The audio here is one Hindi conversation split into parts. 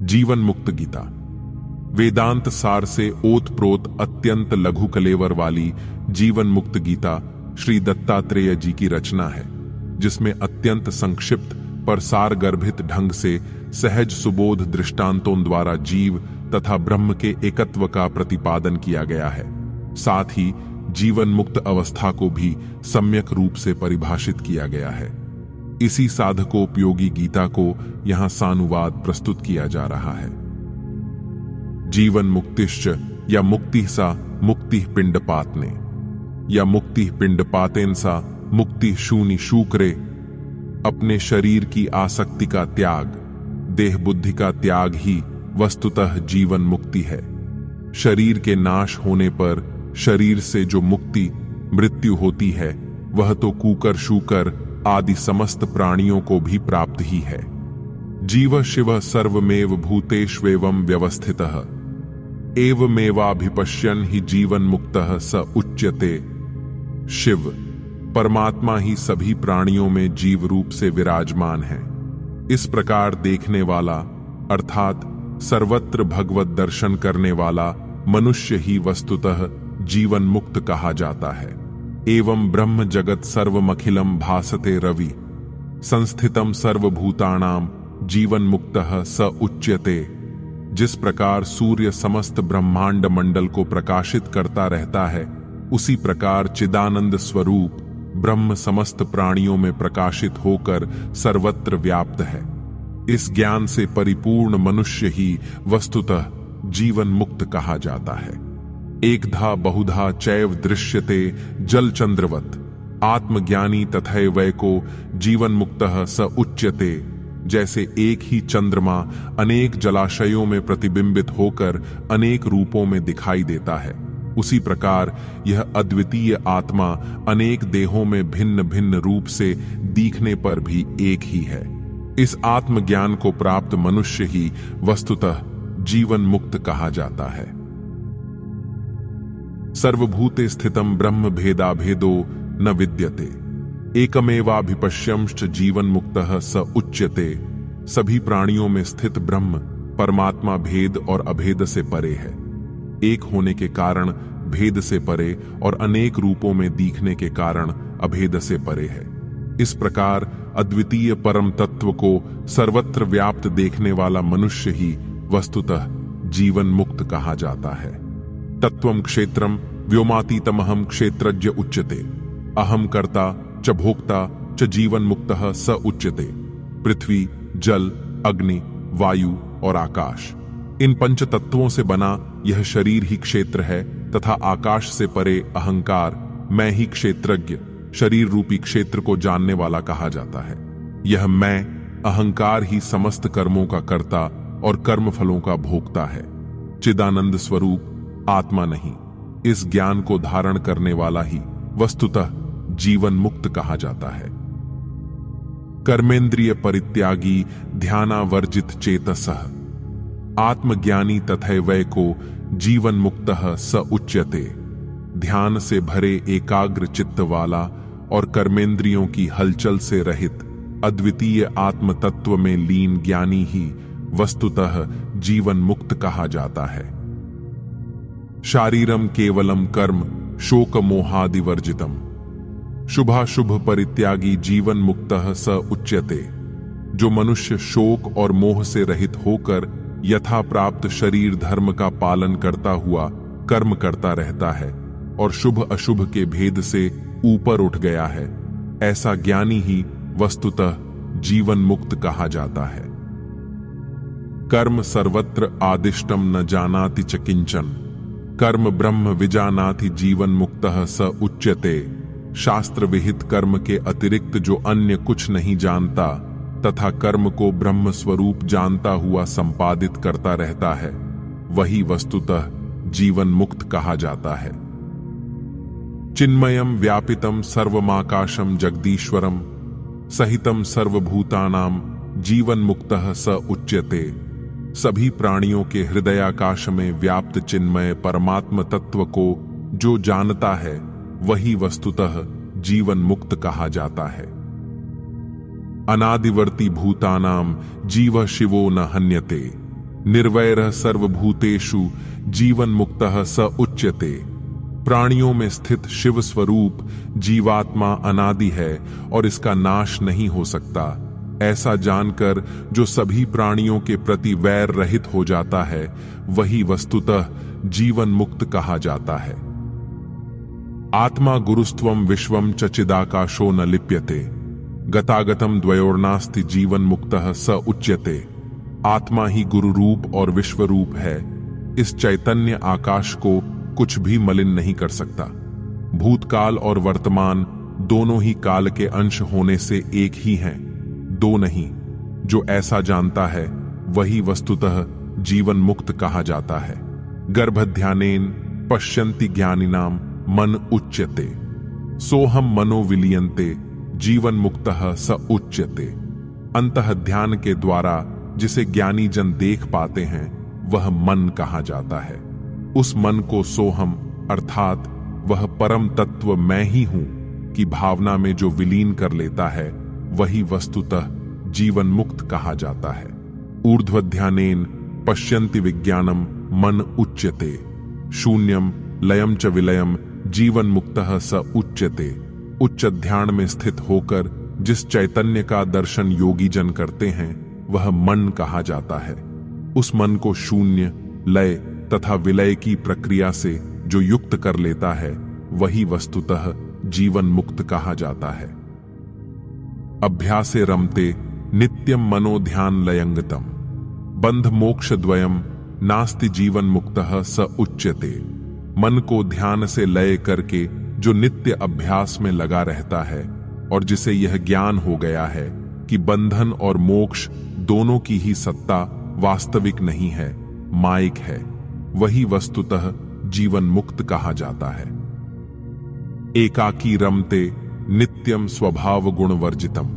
जीवन मुक्त गीता वेदांत सार से ओतप्रोत अत्यंत लघु कलेवर वाली जीवन मुक्त गीता श्री दत्तात्रेय जी की रचना है, जिसमें अत्यंत संक्षिप्त पर सारगर्भित ढंग से सहज सुबोध दृष्टांतों द्वारा जीव तथा ब्रह्म के एकत्व का प्रतिपादन किया गया है। साथ ही जीवन मुक्त अवस्था को भी सम्यक रूप से परिभाषित किया गया है। इसी साधकोपयोगी गीता को यहां सानुवाद प्रस्तुत किया जा रहा है। जीवन मुक्तिश्च या मुक्ति सा मुक्ति पिंडपातने या मुक्ति पिंडपातेन सा मुक्ति शूनि शूकरे। अपने शरीर की आसक्ति का त्याग, देह बुद्धि का त्याग ही वस्तुतः जीवन मुक्ति है। शरीर के नाश होने पर शरीर से जो मुक्ति मृत्यु होती है, वह तो कूकर शूकर आदि समस्त प्राणियों को भी प्राप्त ही है। जीव शिव सर्वमेव भूतेष्वेवं व्यवस्थितः एवमेवाभिपश्यन् ही जीवन मुक्तः स उच्यते। शिव परमात्मा ही सभी प्राणियों में जीव रूप से विराजमान है। इस प्रकार देखने वाला अर्थात सर्वत्र भगवत दर्शन करने वाला मनुष्य ही वस्तुतः जीवन मुक्त कहा जाता है। एवं ब्रह्म जगत सर्वमखिलम भासते रवि संस्थितम सर्वभूतानाम जीवन मुक्तः स उच्यते। जिस प्रकार सूर्य समस्त ब्रह्मांड मंडल को प्रकाशित करता रहता है, उसी प्रकार चिदानंद स्वरूप ब्रह्म समस्त प्राणियों में प्रकाशित होकर सर्वत्र व्याप्त है। इस ज्ञान से परिपूर्ण मनुष्य ही वस्तुतः जीवन मुक्त कहा जाता है। एकधा बहुधा चैव दृश्यते जल चंद्रवत आत्मज्ञानी तथैवैको जीवन मुक्तः स उच्यते। जैसे एक ही चंद्रमा अनेक जलाशयों में प्रतिबिंबित होकर अनेक रूपों में दिखाई देता है, उसी प्रकार यह अद्वितीय आत्मा अनेक देहों में भिन्न भिन्न रूप से दिखने पर भी एक ही है। इस आत्मज्ञान को प्राप्त मनुष्य ही वस्तुतः जीवन मुक्त कहा जाता है। सर्वभूते स्थितम ब्रह्म भेदा भेदो न विद्यते एकमेवाभिपश्यंश्च जीवन मुक्तः स उच्यते। सभी प्राणियों में स्थित ब्रह्म परमात्मा भेद और अभेद से परे है। एक होने के कारण भेद से परे और अनेक रूपों में दिखने के कारण अभेद से परे है। इस प्रकार अद्वितीय परम तत्व को सर्वत्र व्याप्त देखने वाला मनुष्य ही वस्तुतः जीवन मुक्त कहा जाता है। तत्वं क्षेत्रम व्योमातीतमहं क्षेत्रज्ञ उच्यते। अहम कर्ता च भोक्ता च जीवन मुक्तः स उच्यते। पृथ्वी, जल, अग्नि, वायु और आकाश, इन पंच तत्वों से बना यह शरीर ही क्षेत्र है तथा आकाश से परे अहंकार मैं ही क्षेत्रज्ञ शरीर रूपी क्षेत्र को जानने वाला कहा जाता है। यह मैं अहंकार ही समस्त कर्मों का कर्ता और कर्म फलों का भोक्ता है। चिदानंद स्वरूप आत्मा नहीं, इस ज्ञान को धारण करने वाला ही वस्तुतः जीवन मुक्त कहा जाता है। कर्मेंद्रिय परित्यागी ध्यानावर्जित चेतसः आत्मज्ञानी तथैवैको जीवन मुक्तः स उच्यते। ध्यान से भरे एकाग्र चित्त वाला और कर्मेंद्रियों की हलचल से रहित अद्वितीय आत्म तत्व में लीन ज्ञानी ही वस्तुतः जीवन मुक्त कहा जाता है। शारीरम केवलम कर्म शोक मोहादिवर्जितम शुभाशुभ परित्यागी जीवन मुक्तः स उच्यते। जो मनुष्य शोक और मोह से रहित होकर यथा प्राप्त शरीर धर्म का पालन करता हुआ कर्म करता रहता है और शुभ अशुभ के भेद से ऊपर उठ गया है, ऐसा ज्ञानी ही वस्तुतः जीवन मुक्त कहा जाता है। कर्म सर्वत्र आदिष्टम न जानाति च किंचन कर्म ब्रह्म विजानाति जीवन मुक्तः स उच्यते। शास्त्र विहित कर्म के अतिरिक्त जो अन्य कुछ नहीं जानता तथा कर्म को ब्रह्म स्वरूप जानता हुआ संपादित करता रहता है, वही वस्तुतः जीवन मुक्त कहा जाता है। चिन्मयम व्यापितम सर्वमाकाशम जगदीश्वरम सहितम सर्वभूतानाम जीवन मुक्तः स उच्यते। सभी प्राणियों के हृदयाकाश में व्याप्त चिन्मय परमात्म तत्व को जो जानता है, वही वस्तुतः जीवन मुक्त कहा जाता है। अनादिवर्ती भूतानाम जीव शिवो न हन्यते निर्वैरः सर्वभूतेषु जीवन मुक्तः स उच्यते। प्राणियों में स्थित शिव स्वरूप जीवात्मा अनादि है और इसका नाश नहीं हो सकता। ऐसा जानकर जो सभी प्राणियों के प्रति वैर रहित हो जाता है वही वस्तुतः जीवन मुक्त कहा जाता है। आत्मा गुरुस्त्वम विश्वम च चिदाकाशो न लिप्यते, गतागतम द्वयोर्नास्ति जीवन मुक्तः स उच्यते। आत्मा ही गुरु रूप और विश्व रूप है। इस चैतन्य आकाश को कुछ भी मलिन नहीं कर सकता। भूतकाल और वर्तमान दोनों ही काल के अंश होने से एक ही हैं, दो नहीं। जो ऐसा जानता है वही वस्तुतः जीवन मुक्त कहा जाता है। गर्भध्यानेन पश्यन्ति ज्ञानिनाम मन उच्यते, सोहम मनो विलीयन्ते जीवन मुक्तः स उच्यते। अंतः ध्यान के द्वारा जिसे ज्ञानी जन देख पाते हैं वह मन कहा जाता है। उस मन को सोहम अर्थात वह परम तत्व मैं ही हूं की भावना में जो विलीन कर लेता है वही वस्तुतः जीवन मुक्त कहा जाता है। ऊर्ध्वध्यानेन पश्यन्ति विज्ञानम मन उच्यते, शून्यम लयम च विलयम जीवन मुक्तः स उच्यते। उच्च ध्यान में स्थित होकर जिस चैतन्य का दर्शन योगी जन करते हैं वह मन कहा जाता है। उस मन को शून्य, लय तथा विलय की प्रक्रिया से जो युक्त कर लेता है वही वस्तुतः जीवन मुक्त कहा जाता है। अभ्यासे रमते नित्यम मनो ध्यान लयंगतम, बंध मोक्ष द्वयम नास्ति जीवन मुक्तः स उच्यते। मन को ध्यान से लय करके जो नित्य अभ्यास में लगा रहता है और जिसे यह ज्ञान हो गया है कि बंधन और मोक्ष दोनों की ही सत्ता वास्तविक नहीं है, मायिक है, वही वस्तुतः जीवन मुक्त कहा जाता है। एकाकी रमते नित्यम स्वभाव गुण वर्जितम,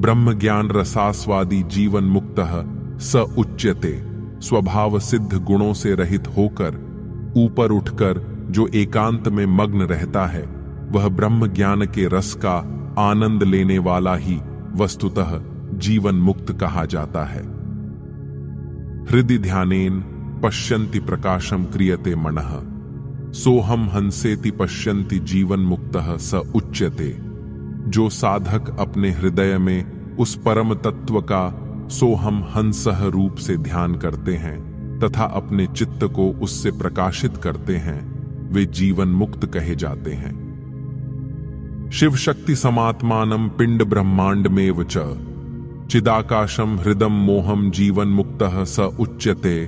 ब्रह्म ज्ञान रसास्वादी जीवन मुक्तः स उच्यते। स्वभाव सिद्ध गुणों से रहित होकर ऊपर उठकर जो एकांत में मग्न रहता है वह ब्रह्म ज्ञान के रस का आनंद लेने वाला ही वस्तुतः जीवन मुक्त कहा जाता है। हृदि ध्यानेन पश्यन्ति प्रकाशम क्रियते मनः, सोहम हंसेति पश्यन्ति जीवन मुक्तः स उच्यते। जो साधक अपने हृदय में उस परम तत्व का सोहम हंसः रूप से ध्यान करते हैं तथा अपने चित्त को उससे प्रकाशित करते हैं वे जीवन मुक्त कहे जाते हैं। शिव शक्ति समात्मानम पिंड ब्रह्मांड मेव च, चिदाकाशम हृदम मोहम जीवन मुक्तः स उच्यते।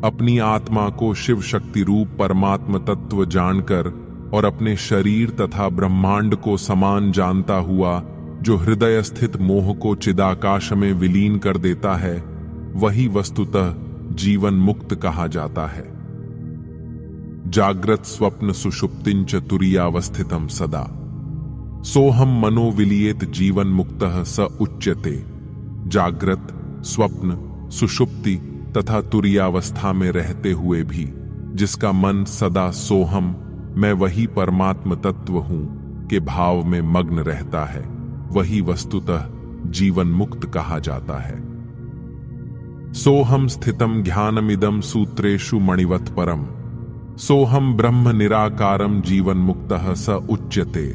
अपनी आत्मा को शिव शक्ति रूप परमात्म तत्व जानकर और अपने शरीर तथा ब्रह्मांड को समान जानता हुआ जो हृदय स्थित मोह को चिदाकाश में विलीन कर देता है वही वस्तुतः जीवन मुक्त कहा जाता है। जाग्रत स्वप्न सुषुप्तिंच तुरीयावस्थितम सदा, सोहम मनो विलियेत जीवन मुक्तः स उच्यते। जाग्रत, स्वप्न, सुषुप्ति तथा तुरीयावस्था में रहते हुए भी जिसका मन सदा सोहम मैं वही परमात्म तत्व हूं के भाव में मग्न रहता है वही वस्तुतः जीवन मुक्त कहा जाता है। सोहम स्थितम ज्ञानमिदम सूत्रेषु मणिवत परम, सोहम ब्रह्म निराकारम जीवन मुक्तः स उच्यते।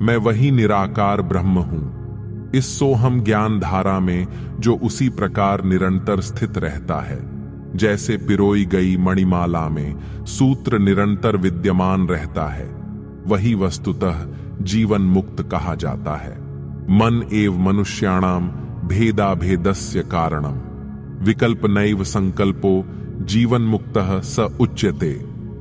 मैं वही निराकार ब्रह्म हूं। इस सोहम ज्ञान धारा में जो उसी प्रकार निरंतर स्थित रहता है जैसे पिरोई गई मणिमाला में सूत्र निरंतर विद्यमान रहता है वही वस्तुतः जीवन मुक्त कहा जाता है। मन एव मनुष्याणाम भेदाभेदस्य कारणम, विकल्प नैव संकल्पो जीवन मुक्तः स उच्यते।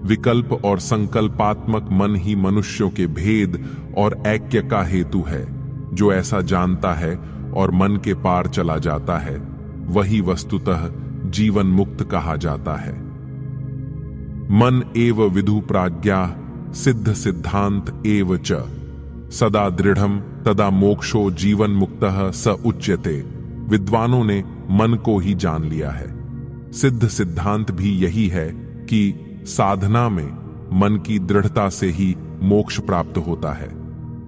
विकल्प और संकल्पात्मक मन ही मनुष्यों के भेद और ऐक्य का हेतु है। जो ऐसा जानता है और मन के पार चला जाता है वही वस्तुतः जीवन मुक्त कहा जाता है। मन एव विदु प्राज्ञा सिद्ध सिद्धांत एव च, सदा दृढ़म तदा मोक्षो जीवन मुक्तः स उच्यते। विद्वानों ने मन को ही जान लिया है। सिद्ध सिद्धांत भी यही है कि साधना में मन की दृढ़ता से ही मोक्ष प्राप्त होता है।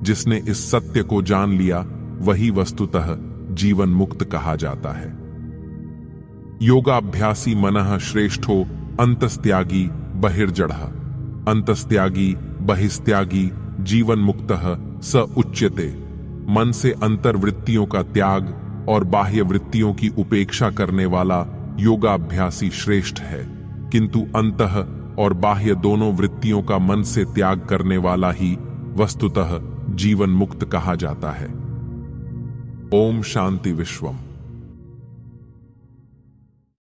जिसने इस सत्य को जान लिया वही वस्तुतः जीवन मुक्त कहा जाता है। योगाभ्यासी मनः श्रेष्ठो अंतस्त्यागी बहिर्जड़ः। अंतस्त्यागी बहिस्त्यागी जीवन मुक्तः स उच्यते। मन से अंतर्वृत्तियों का त्याग और बाह्य वृत्तियों की उपेक्षा करने वाला योगाभ्यासी श्रेष्ठ है, किंतु अंतः और बाह्य दोनों वृत्तियों का मन से त्याग करने वाला ही वस्तुतः जीवन मुक्त कहा जाता है। ओम शांति विश्वम।